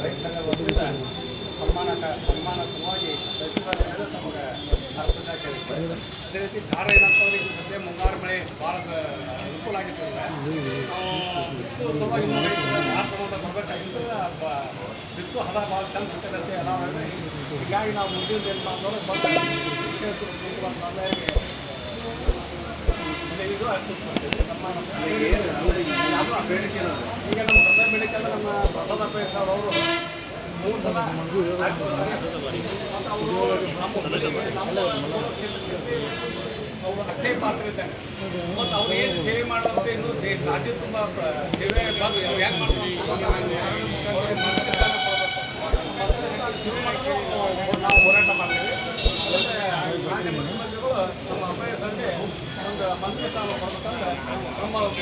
ರೈತ ಸಂಘದ ವತಿಯಿಂದ ಸನ್ಮಾನ ಸಲುವಾಗಿ ರೈತರು ನಮಗೆ ಅರ್ಪಿಸಾಕಿದೆ. ಅದೇ ರೀತಿ ಕಾರ ಏನಂತಂದ್ರೆ ಈಗ ಸದ್ಯ ಮುಂಗಾರು ಮಳೆ ಭಾಳ ಅನುಕೂಲ ಆಗಿದ್ದರಿಂದ ಬಿತ್ತು ಸಲುವಾಗಿ ರೈತರು ಬರಬೇಕಾಗಿತ್ತು. ಬಿತ್ತು ಹದ ಭಾಳ ಚಂದ ಸಿಗ್ತದೆ ನಾವು ಹೀಗಾಗಿ ನಾವು ಮುಂದಿನ ಏನು ಮಾಡಿದ್ರೆ ಬಂದು ಸೂಕ್ತವಾಗಿ ಇದು ಅರ್ಪಿಸ್ಕೊಳ್ತೀವಿ. ಸನ್ಮಾನ ಈಗ ನಮ್ಮ ಪ್ರಧಾನ ಬೇಡಿಕೆ ಅಂದರೆ ನಮ್ಮ ಪ್ರಸಾದ ಪೈಸರ್ ಅವರು 3 ಸಲ ಮತ್ತು ಅವರು ನಮ್ಮ ಕ್ಷೇತ್ರದಲ್ಲಿ ಅವರು ಅಕ್ಷಯ ಪಾತ್ರ ಇದ್ದಾರೆ. ಮತ್ತು ಅವ್ರು ಏನು ಸೇವೆ ಮಾಡುವಂತೆ ಇನ್ನೂ ರಾಜ್ಯ ತುಂಬ ಸೇವೆ ಬಂದು ಅವ್ರು ಯಾಕೆ ಮಾಡ್ತಾರೆ ಶುರು ಮಾಡ್ಕೊಂಡು ನಾವು ಹೋರಾಟ ಮಾಡ್ತೀವಿ. ಅದಕ್ಕೆ ಮಾನ್ಯ ಮುಖ್ಯಮಂತ್ರಿಗಳು ನಮ್ಮ ಅಭಯ ಸಂಘೆ ಒಂದು ಮಂತ್ರಿ ಸ್ಥಾನ ಕೊಡ್ಬೇಕಂದ್ರೆ ನಮ್ಮ ಮೂಲಕ